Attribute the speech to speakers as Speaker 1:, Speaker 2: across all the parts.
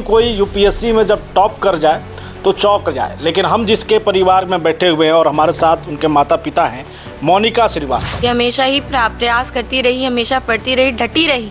Speaker 1: कोई यूपीएससी में जब टॉप कर जाए तो चौंक जाए, लेकिन हम जिसके परिवार में बैठे हुए हैं और हमारे साथ उनके माता पिता हैं, मोनिका श्रीवास्तव।
Speaker 2: ये हमेशा ही प्रयास करती रही, हमेशा पढ़ती रही, डटी रही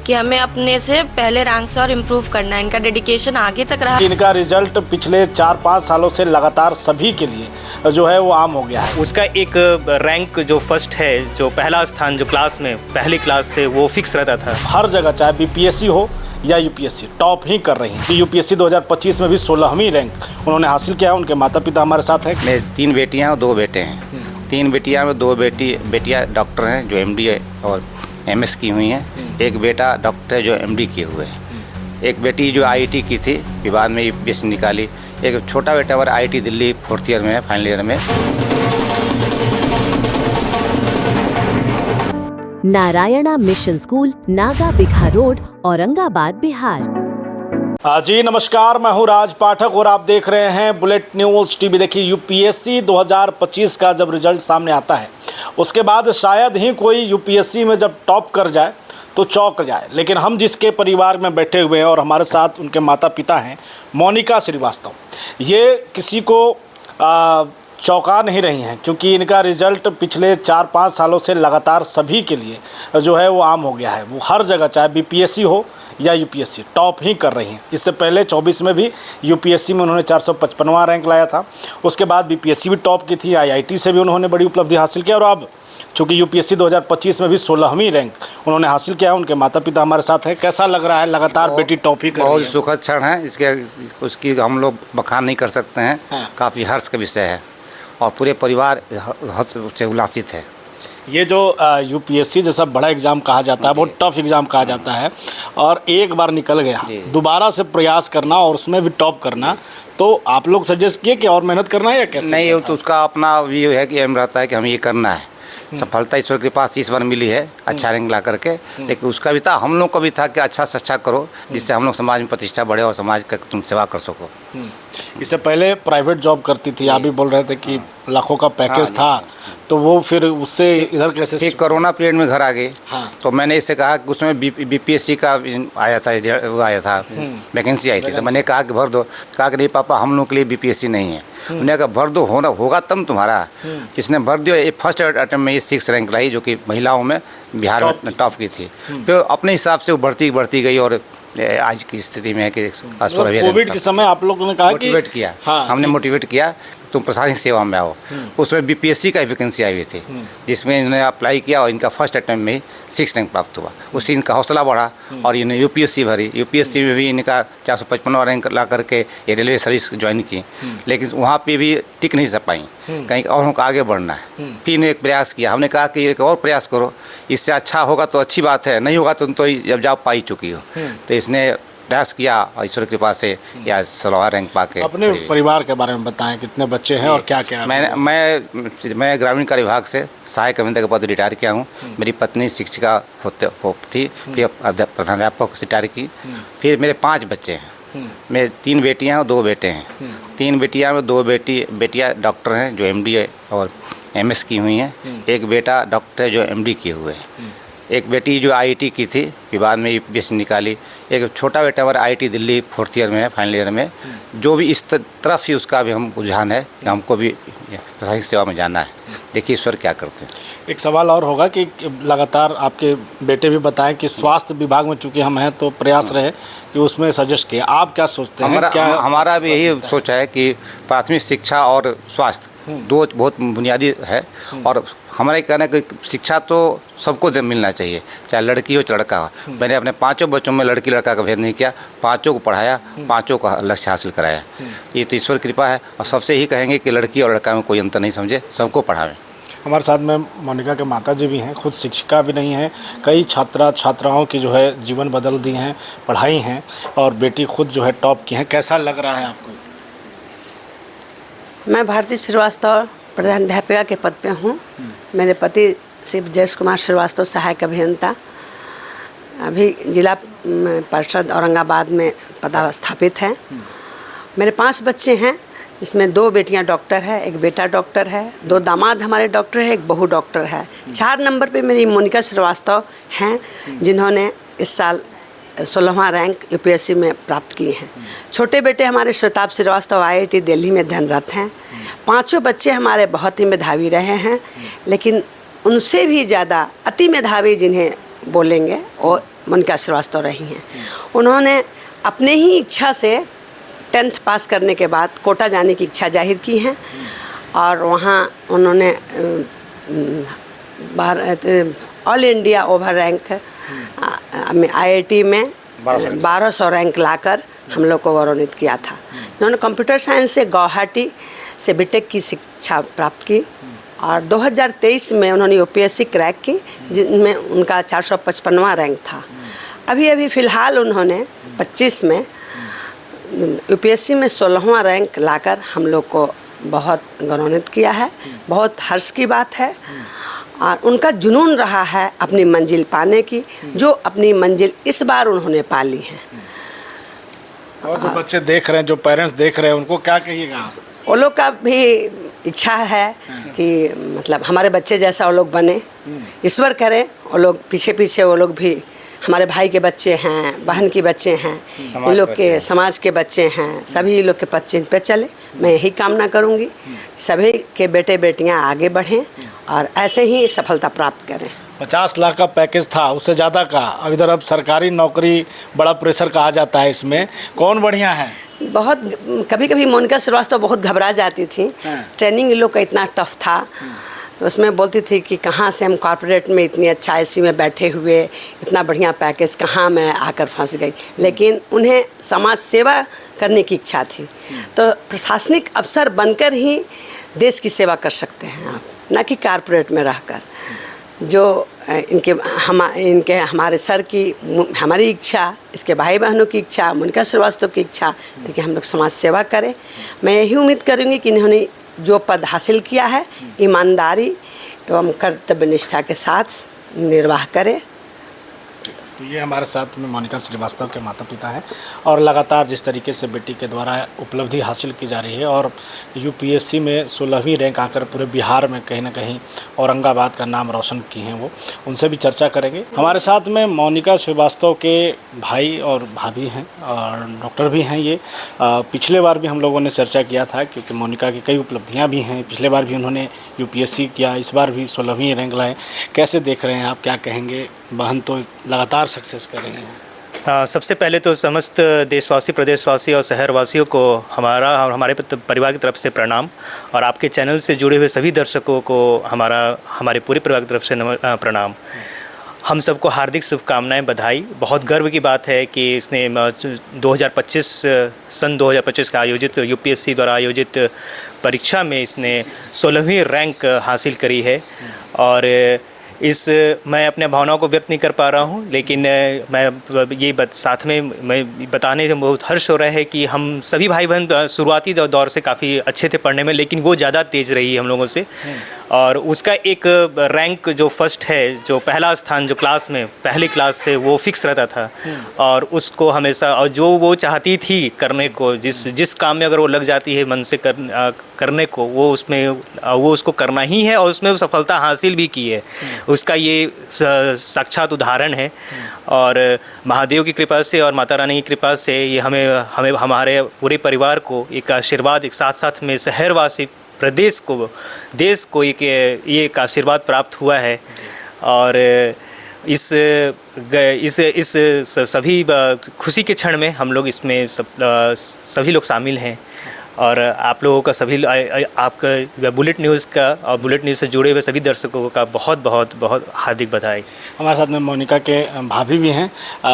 Speaker 2: कि हमें अपने से पहले रैंक से और इम्प्रूव करना है। इनका डेडिकेशन आगे तक रहा।
Speaker 1: इनका रिजल्ट पिछले 4-5 सालों से लगातार सभी के लिए जो है वो आम हो गया है।
Speaker 3: उसका एक रैंक जो फर्स्ट है, जो पहला स्थान जो क्लास में पहली क्लास से वो फिक्स रहता था।
Speaker 1: हर जगह चाहे बीपीएससी हो या यूपीएससी टॉप ही कर रही हैं। यूपीएससी 2025 में भी 16वीं रैंक उन्होंने हासिल किया। उनके माता पिता हमारे साथ हैं।
Speaker 4: मेरे 3 बेटियां और 2 बेटे हैं। 3 बेटियां में 2 बेटियां डॉक्टर हैं जो एमडी और एमएस की हुई हैं। एक बेटा डॉक्टर है जो एमडी किए हुए हैं। एक बेटी जो आईआईटी की थी, विवाद में यूपीएससी निकाली। एक छोटा बेटा हमारा आईआईटी दिल्ली 4th ईयर में है, फाइनल ईयर में।
Speaker 5: Narayana mission school, Naga Bigha road, Aurangabad, Bihar.
Speaker 1: जी नमस्कार, मैं हूं राज पाठक और आप देख रहे हैं बुलेट न्यूज़ टीवी। देखिए, यूपीएससी 2025 का जब रिजल्ट सामने आता है उसके बाद शायद ही कोई यूपीएससी में जब टॉप कर जाए तो चौंक जाए, लेकिन हम जिसके परिवार में बैठे हुए हैं और हमारे साथ उनके माता पिता हैं, मोनिका श्रीवास्तव, ये किसी को चौंका नहीं रही हैं, क्योंकि इनका रिज़ल्ट पिछले 4-5 सालों से लगातार सभी के लिए जो है वो आम हो गया है। वो हर जगह चाहे बीपीएससी हो या यूपीएससी टॉप ही कर रही हैं। इससे पहले 24 में भी यूपीएससी में उन्होंने 455वां रैंक लाया था। उसके बाद बीपीएससी भी टॉप की थी, आईआईटी से भी उन्होंने बड़ी उपलब्धि हासिल किया और अब चूँकि यूपीएससी 2025 में भी 16वीं रैंक उन्होंने हासिल किया। उनके माता पिता हमारे साथ हैं। कैसा लग रहा है लगातार बेटी टॉप ही कर रही है?
Speaker 4: बहुत सुखद क्षण है। उसकी हम लोग बखान नहीं कर सकते हैं। काफ़ी हर्ष का विषय है और पूरे परिवार से उल्लासित है।
Speaker 1: ये जो यूपीएससी जैसा बड़ा एग्ज़ाम कहा जाता है, बहुत टफ एग्ज़ाम कहा जाता है, और एक बार निकल गया, दोबारा से प्रयास करना और उसमें भी टॉप करना, तो आप लोग सजेस्ट किए कि और मेहनत करना है या कैसे?
Speaker 4: नहीं, तो उसका अपना ये है कि एम रहता है कि हमें ये करना है। सफलता ईश्वर के पास इस बार मिली है, अच्छा रैंक ला करके। लेकिन उसका भी था, हम लोग का भी था कि अच्छा से अच्छा करो, जिससे हम लोग समाज में प्रतिष्ठा बढ़े और समाज का तुम सेवा कर सको।
Speaker 1: इससे पहले प्राइवेट जॉब करती थी, आप भी बोल रहे थे कि लाखों का पैकेज था, तो वो फिर उससे इधर कैसे?
Speaker 4: फिर कोरोना पीरियड में घर आ गए।
Speaker 1: हाँ।
Speaker 4: तो मैंने इससे कहा कि उसमें बीपीएससी का आया था वैकेंसी आई थी, तो मैंने कहा कि भर दो। कहा कि नहीं पापा, हम लोग के लिए बीपीएससी नहीं है। उन्होंने कहा भर दो, होगा तब तुम्हारा। इसने भर दिया। ये फर्स्ट अटेम्प्ट में ये 6 रैंक लाई, जो कि महिलाओं में बिहार में टॉप की थी। फिर अपने हिसाब से वो बढ़ती गई और आज की स्थिति में है कि
Speaker 1: कोविड के समय आप लोगों ने कहा कि
Speaker 4: मोटिवेट किया। हाँ, हमने मोटिवेट किया तुम प्रशासनिक सेवा में आओ। उसमें बीपीएससी का वैकेंसी आई हुई थी, जिसमें इन्होंने अप्लाई किया और इनका फर्स्ट अटेम्प्ट में 6 रैंक प्राप्त हुआ। उससे इनका हौसला बढ़ा और इन्हें यूपीएससी भरी। यूपीएससी में भी इनका 455वां रैंक ला करके ये रेलवे सर्विस ज्वाइन की, लेकिन वहाँ पे भी टिक नहीं पाई। कहीं और हमको आगे बढ़ना है। फिर इन्हें एक प्रयास किया। हमने कहा कि एक और प्रयास करो, इससे अच्छा होगा तो अच्छी बात है, नहीं होगा तो जब जॉब पाई चुकी हो। तो इसने प्रयास किया और ईश्वर कृपा से या 16वां रैंक पाके। अपने
Speaker 1: परिवार के बारे में बताएं, कितने बच्चे हैं और क्या क्या?
Speaker 4: मैं ग्रामीण कार्य विभाग से सहायक अभियंता के पद रिटायर किया हूँ। मेरी पत्नी शिक्षिका थी, फिर प्रधानाध्यापक से रिटायर की। फिर मेरे 5 बच्चे हैं। मेरे 3 बेटियां और 2 बेटे हैं। 3 बेटियां में 2 बेटियां डॉक्टर हैं जो एमडी और एमएस की हुई हैं। एक बेटा डॉक्टर है जो एमडी किए हुए हैं। एक बेटी जो आईआईटी की थी, विवाद में यूपीएससी निकाली। एक छोटा बेटा हमारा आईआईटी दिल्ली 4th ईयर में है, फाइनल ईयर में। जो भी इस तरफ ही उसका भी हम रुझान है कि हमको भी प्रशासनिक सेवा में जाना है। देखिए ईश्वर क्या करते हैं। एक
Speaker 1: सवाल और होगा कि लगातार आपके बेटे भी बताएं कि स्वास्थ्य विभाग में चूंकि हम हैं तो प्रयास रहे कि उसमें सजेस्ट किया। आप क्या सोचते हैं?
Speaker 4: हमारा भी यही सोच है कि प्राथमिक शिक्षा और स्वास्थ्य 2 बहुत बुनियादी है। और हमारा कहना है कि शिक्षा तो सबको मिलना चाहिए, चाहे लड़की हो चाहे लड़का हो। मैंने अपने 5 बच्चों में लड़की लड़का का भेद नहीं किया, 5 को पढ़ाया, 5 का लक्ष्य हासिल कराया। ये तो ईश्वर कृपा है। और सबसे ही कहेंगे कि लड़की और लड़का में कोई अंतर नहीं समझे, सबको पढ़ावें।
Speaker 1: हमारे साथ में मोनिका के माताजी भी हैं, खुद शिक्षिका भी नहीं हैं, कई छात्राओं की जो है जीवन बदल दी हैं, पढ़ाई हैं, और बेटी खुद जो है टॉप की हैं। कैसा लग रहा है आपको?
Speaker 6: मैं भारती श्रीवास्तव प्रधानाध्यापिका के पद पे हूँ। मेरे पति शिव जयेश कुमार श्रीवास्तव सहायक अभियंता, अभी जिला परिषद औरंगाबाद में पदस्थापित हैं। मेरे 5 बच्चे हैं, इसमें 2 बेटियां डॉक्टर है, एक बेटा डॉक्टर है, 2 दामाद हमारे डॉक्टर है, एक बहू डॉक्टर है। 4 नंबर पे मेरी मोनिका श्रीवास्तव हैं, जिन्होंने इस साल 16वां रैंक यूपीएससी में प्राप्त किए हैं। छोटे बेटे हमारे श्वेताब श्रीवास्तव IIT दिल्ली में अध्ययनरत हैं। पांचों बच्चे हमारे बहुत ही मेधावी रहे हैं, लेकिन उनसे भी ज़्यादा अति मेधावी जिन्हें बोलेंगे वो मोनिका श्रीवास्तव रही हैं। उन्होंने अपने ही इच्छा से 10th पास करने के बाद कोटा जाने की इच्छा जाहिर की है और वहाँ उन्होंने all India over rank IIT में 1200 रैंक लाकर हम लोग को गौरवान्वित किया था। उन्होंने कंप्यूटर साइंस से गुवाहाटी से बीटेक की शिक्षा प्राप्त की और 2023 में उन्होंने यूपीएससी क्रैक की, जिनमें उनका 455वां रैंक था। अभी फ़िलहाल उन्होंने 25 में यूपीएससी में 16वां रैंक लाकर हम लोग को बहुत गौरवान्वित किया है। बहुत हर्ष की बात है और उनका जुनून रहा है अपनी मंजिल पाने की, जो अपनी मंजिल इस बार उन्होंने पा ली है।
Speaker 1: और जो बच्चे देख रहे हैं, जो पेरेंट्स देख रहे हैं, उनको क्या कहिएगा आप?
Speaker 6: वो लोग का भी इच्छा है कि मतलब हमारे बच्चे जैसा वो लोग बने, ईश्वर करे। वो लोग पीछे वो लोग भी हमारे भाई के बच्चे हैं, बहन के बच्चे हैं, इन लोग के समाज के बच्चे हैं, सभी लोग के पद चिन्ह पे चले। मैं यही कामना करूंगी सभी के बेटे बेटियां आगे बढ़ें और ऐसे ही सफलता प्राप्त करें।
Speaker 1: 50 लाख का पैकेज था, उससे ज़्यादा का। अब इधर अब सरकारी नौकरी, बड़ा प्रेशर कहा जाता है, इसमें कौन बढ़िया है?
Speaker 6: बहुत कभी मोनिका श्रीवास्तव बहुत घबरा जाती थी। ट्रेनिंग इन लोग का इतना टफ था, तो उसमें बोलती थी कि कहाँ से हम कॉर्पोरेट में इतनी अच्छा एसी में बैठे हुए इतना बढ़िया पैकेज, कहाँ मैं आकर फंस गई। लेकिन उन्हें समाज सेवा करने की इच्छा थी, तो प्रशासनिक अफसर बनकर ही देश की सेवा कर सकते हैं आप, न कि कॉर्पोरेट में रहकर। जो हमारे सर की, हमारी इच्छा, इसके भाई बहनों की इच्छा, मोनिका श्रीवास्तव की इच्छा थी कि हम लोग समाज सेवा करें। मैं यही उम्मीद करूँगी कि इन्होंने जो पद हासिल किया है ईमानदारी एवं कर्तव्य निष्ठा के साथ निर्वाह करें।
Speaker 1: तो ये हमारे साथ में मोनिका श्रीवास्तव के माता पिता हैं और लगातार जिस तरीके से बेटी के द्वारा उपलब्धि हासिल की जा रही है और यूपीएससी में 16वीं रैंक आकर पूरे बिहार में कहीं ना कहीं औरंगाबाद का नाम रोशन की हैं, वो उनसे भी चर्चा करेंगे। हमारे साथ में मोनिका श्रीवास्तव के भाई और भाभी हैं और डॉक्टर भी हैं। ये पिछले बार भी हम लोगों ने चर्चा किया था, क्योंकि मोनिका की कई उपलब्धियाँ भी हैं। पिछले बार भी उन्होंने यूपीएससी किया, इस बार भी 16वीं रैंक लाए। कैसे देख रहे हैं आप, क्या कहेंगे? बहन तो लगातार सक्सेस कर रही हैं।
Speaker 3: सबसे पहले तो समस्त देशवासी, प्रदेशवासी और शहरवासियों को हमारे परिवार की तरफ से प्रणाम, और आपके चैनल से जुड़े हुए सभी दर्शकों को हमारे पूरे परिवार की तरफ से प्रणाम। हम सबको हार्दिक शुभकामनाएं, बधाई। बहुत गर्व की बात है कि इसने 2025 का आयोजित यूपीएससी द्वारा आयोजित परीक्षा में इसने 16वीं रैंक हासिल करी है। और मैं अपने भावनाओं को व्यक्त नहीं कर पा रहा हूँ, लेकिन मैं ये साथ में मैं बताने में बहुत हर्ष हो रहा है कि हम सभी भाई बहन शुरुआती दौर से काफ़ी अच्छे थे पढ़ने में, लेकिन वो ज़्यादा तेज़ रही हम लोगों से। और उसका एक रैंक जो फर्स्ट है, जो पहला स्थान जो क्लास में पहली क्लास से वो फिक्स रहता था, और उसको हमेशा, और जो वो चाहती थी करने को, जिस काम में अगर वो लग जाती है मन से करने को, वो उसको करना ही है, और उसमें वो सफलता हासिल भी की है। उसका ये साक्षात उदाहरण है। और महादेव की कृपा से और माता रानी की कृपा से ये हमें हमारे पूरे परिवार को एक आशीर्वाद, एक साथ साथ में शहरवासी, प्रदेश को, देश को एक आशीर्वाद प्राप्त हुआ है। और इस सभी खुशी के क्षण में हम लोग इसमें सभी लोग शामिल हैं। और आप लोगों का आपका बुलेट न्यूज़ का और बुलेट न्यूज़ से जुड़े हुए सभी दर्शकों का बहुत बहुत बहुत हार्दिक बधाई।
Speaker 1: हमारे साथ में मोनिका के भाभी भी हैं।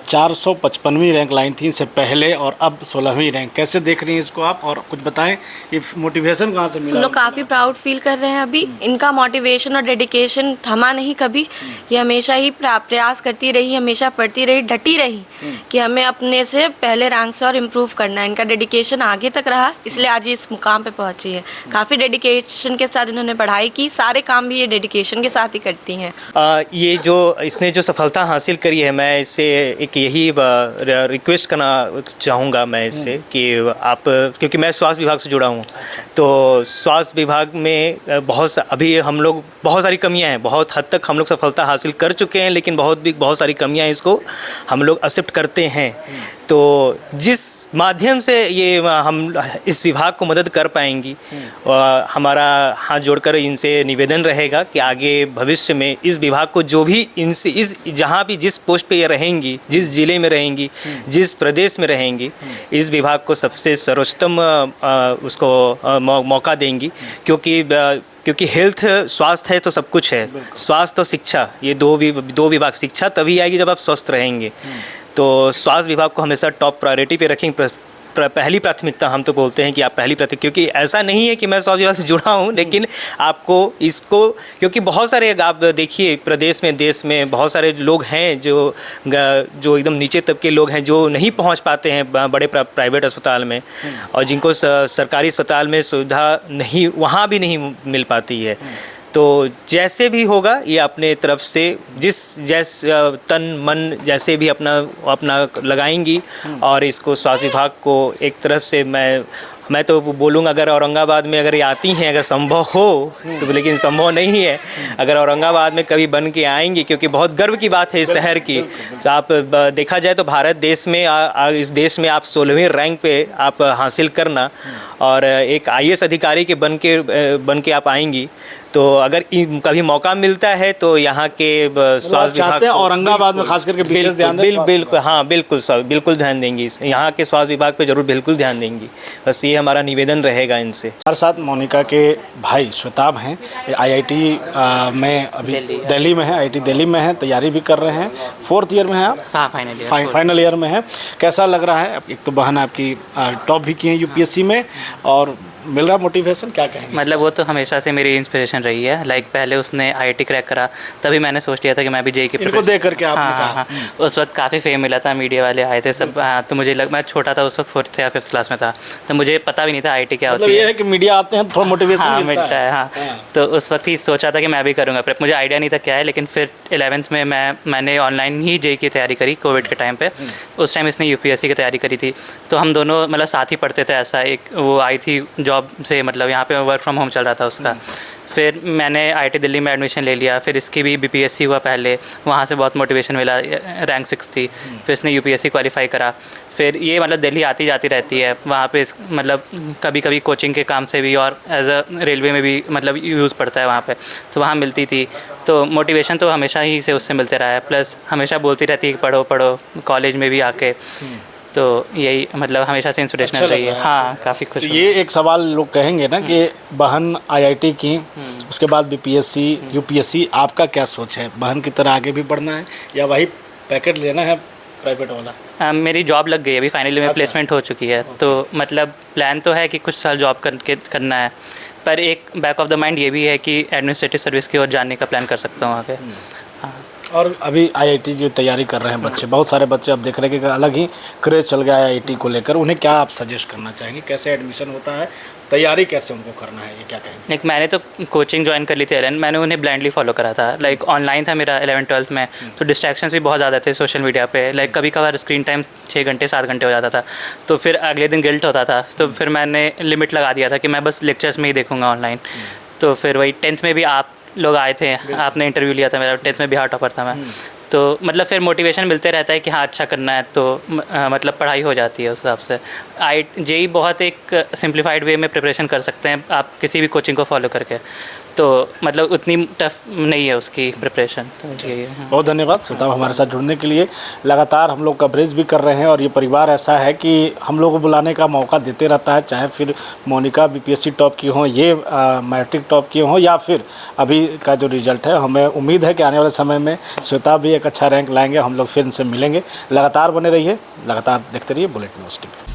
Speaker 1: 455वीं रैंक लाई थी इससे पहले, और अब 16वीं रैंक। कैसे देख रही हैं इसको आप, और कुछ बताएं, ये मोटिवेशन कहाँ से मिला?
Speaker 2: हम लोग काफ़ी प्राउड फील कर रहे हैं अभी। इनका मोटिवेशन और डेडिकेशन थमा नहीं कभी। ये हमेशा ही प्रयास करती रही, हमेशा पढ़ती रही, डटी रही कि हमें अपने से पहले रैंक से और इम्प्रूव करना है। इनका डेडिकेशन आगे तक रहा, इसलिए इसलिए आज ये इस मुकाम पे पहुंची है। काफ़ी डेडिकेशन के साथ इन्होंने पढ़ाई की, सारे काम भी ये डेडिकेशन के साथ ही करती हैं।
Speaker 3: ये जो इसने जो सफलता हासिल करी है, मैं इससे एक यही रिक्वेस्ट करना चाहूँगा मैं इससे कि आप, क्योंकि मैं स्वास्थ्य विभाग से जुड़ा हूँ, तो स्वास्थ्य विभाग में अभी हम लोग बहुत सारी कमियां हैं, बहुत हद तक हम लोग सफलता हासिल कर चुके हैं, लेकिन बहुत सारी कमियां हैं, इसको हम लोग एक्सेप्ट करते हैं। तो जिस माध्यम से ये हम इस विभाग को मदद कर पाएंगी, हमारा हाथ जोड़कर इनसे निवेदन रहेगा कि आगे भविष्य में इस विभाग को जो भी इनसे जहाँ भी जिस पोस्ट पे ये रहेंगी, जिस ज़िले में रहेंगी, जिस प्रदेश में रहेंगी, इस विभाग को सबसे सर्वोत्तम उसको मौका देंगी, क्योंकि हेल्थ, स्वास्थ्य है तो सब कुछ है। स्वास्थ्य और शिक्षा, ये दो विभाग, शिक्षा तभी आएगी जब आप स्वस्थ रहेंगे। तो स्वास्थ्य विभाग को हमेशा टॉप प्रायोरिटी पे रखेंगे, पहली प्राथमिकता हम तो बोलते हैं कि आप पहली प्राथमिकता, क्योंकि ऐसा नहीं है कि मैं स्वास्थ्य विभाग से जुड़ा हूँ, लेकिन आपको इसको, क्योंकि बहुत सारे आप देखिए प्रदेश में, देश में बहुत सारे लोग हैं जो एकदम नीचे तबके के लोग हैं, जो नहीं पहुँच पाते हैं बड़े प्राइवेट अस्पताल में, और जिनको सरकारी अस्पताल में सुविधा नहीं, वहाँ भी नहीं मिल पाती है। तो जैसे भी होगा, ये अपने तरफ से तन मन जैसे भी अपना लगाएंगी, और इसको स्वास्थ्य विभाग को एक तरफ से मैं तो बोलूँगा, अगर औरंगाबाद में अगर ये आती हैं, अगर संभव हो तो, लेकिन संभव नहीं है, अगर औरंगाबाद में कभी बन के आएंगी, क्योंकि बहुत गर्व की बात है इस शहर की। तो आप देखा जाए तो भारत देश में, इस देश में आप 16वें रैंक पे आप हासिल करना, और एक IAS अधिकारी के बन के आप आएंगी, तो अगर कभी मौका मिलता है तो यहाँ के स्वास्थ्य विभाग,
Speaker 1: औरंगाबाद में खास करके विशेष ध्यान दें।
Speaker 3: बिल्कुल, हाँ बिल्कुल ध्यान देंगी, यहाँ के स्वास्थ्य विभाग पे जरूर बिल्कुल ध्यान देंगी। बस ये हमारा निवेदन रहेगा इनसे।
Speaker 1: हमारे साथ मोनिका के भाई श्वेताब हैं, IIT में अभी दिल्ली में है, IIT दिल्ली में है, तैयारी भी कर रहे हैं। 4th ईयर में है आप?
Speaker 7: हाँ,
Speaker 1: फाइनल ईयर में है। कैसा लग रहा है? एक तो बहन आपकी टॉप भी की है UPSC में, और मिल रहा मोटिवेशन, क्या कहेंगे?
Speaker 7: मतलब वो तो हमेशा से मेरी इंस्पिरेशन रही है। लाइक पहले उसने IIT क्रैक करा, तभी मैंने सोच लिया था कि मैं भी JEE की
Speaker 1: इनको देख करके आपने कहा?
Speaker 7: हाँ। उस वक्त काफ़ी फेम मिला था, मीडिया वाले आए थे सब। तो मुझे मैं छोटा था उस वक्त, 4th या 5th क्लास में था, तो मुझे पता भी नहीं था IIT क्या होती है।
Speaker 1: ये है कि मीडिया आते हैं थोड़ा मोटिवेशन
Speaker 7: मिलता है। हाँ, तो उस वक्त ही सोचा था कि मैं भी करूँगा प्रेप। मुझे आइडिया नहीं था क्या है, लेकिन फिर 11th में मैंने ऑनलाइन ही JEE की तैयारी करी कोविड के टाइम पे। उस टाइम इसने UPSC की तैयारी करी थी, तो हम दोनों मतलब साथ ही पढ़ते थे। ऐसा एक वो आई थी जॉब से, मतलब यहाँ पे वर्क फ्रॉम होम चल रहा था उसका। फिर मैंने IIT दिल्ली में एडमिशन ले लिया, फिर इसकी भी BPSC हुआ पहले, वहाँ से बहुत मोटिवेशन मिला, रैंक 6 थी। फिर इसने UPSC क्वालिफाई करा। फिर ये मतलब दिल्ली आती जाती रहती है, वहाँ पे मतलब कभी कभी कोचिंग के काम से भी, और एज अ रेलवे में भी मतलब यूज़ पड़ता है वहाँ पे, तो वहाँ मिलती थी। तो मोटिवेशन तो हमेशा ही से उससे मिलते रहा है, प्लस हमेशा बोलती रहती है कि पढ़ो पढ़ो, कॉलेज में भी आके। तो यही मतलब हमेशा से इंस्पिरेशनल रही है। हाँ, काफ़ी खुश हूँ।
Speaker 1: ये एक सवाल लोग कहेंगे ना कि बहन IIT की, उसके बाद BPSC UPSC, आपका क्या सोच है? बहन की तरह आगे भी बढ़ना है या वही पैकेट लेना है प्राइवेट वाला?
Speaker 7: मेरी जॉब लग गई है अभी, फाइनली में प्लेसमेंट हो चुकी है। तो मतलब प्लान तो है कि कुछ साल जॉब करना है, पर एक बैक ऑफ द माइंड ये भी है कि एडमिनिस्ट्रेटिव सर्विस की ओर जाने का प्लान कर सकता हूँ आगे। हाँ।
Speaker 1: और अभी IIT जो तैयारी कर रहे हैं बच्चे, बहुत सारे बच्चे अब देख रहे हैं कि अलग ही क्रेज चल गया है IIT को लेकर, उन्हें क्या आप सजेस्ट करना चाहेंगे? कैसे एडमिशन होता है, तैयारी कैसे उनको करना है, ये क्या कहेंगे?
Speaker 7: लाइक मैंने तो कोचिंग ज्वाइन कर ली थी LN, मैंने उन्हें ब्लाइंडली फॉलो करा था। लाइक ऑनलाइन था मेरा 11th-12th में, तो डिस्ट्रैक्शंस भी बहुत ज़्यादा थे सोशल मीडिया पे। लाइक कभी कभार स्क्रीन टाइम 6 घंटे 7 घंटे हो जाता था, तो फिर अगले दिन गिल्ट होता था। तो फिर मैंने लिमिट लगा दिया था कि मैं बस लेक्चर्स में ही देखूँगा ऑनलाइन। तो फिर वही 10th में भी आप लोग आए थे, आपने इंटरव्यू लिया था मेरा, 10th में भी हार्ड टॉपर था मैं। तो मतलब फिर मोटिवेशन मिलते रहता है कि हाँ अच्छा करना है, तो मतलब पढ़ाई हो जाती है उस हिसाब से। JEE बहुत एक सिंप्लीफाइड वे में प्रिपरेशन कर सकते हैं आप किसी भी कोचिंग को फॉलो करके, तो मतलब उतनी टफ नहीं है उसकी प्रिपरेशन। तो जी
Speaker 1: बहुत धन्यवाद श्वेताब हमारे साथ जुड़ने के लिए। लगातार हम लोग कवरेज भी कर रहे हैं, और ये परिवार ऐसा है कि हम लोग को बुलाने का मौका देते रहता है, चाहे फिर मोनिका BPSC टॉप की हो, ये मैट्रिक टॉप की हो, या फिर अभी का जो रिजल्ट है। हमें उम्मीद है कि आने वाले समय में श्वेताब भी एक अच्छा रैंक लाएंगे। हम लोग फिर इनसे मिलेंगे। लगातार बने रहिए, लगातार देखते रहिए बुलेट न्यूज़ TV।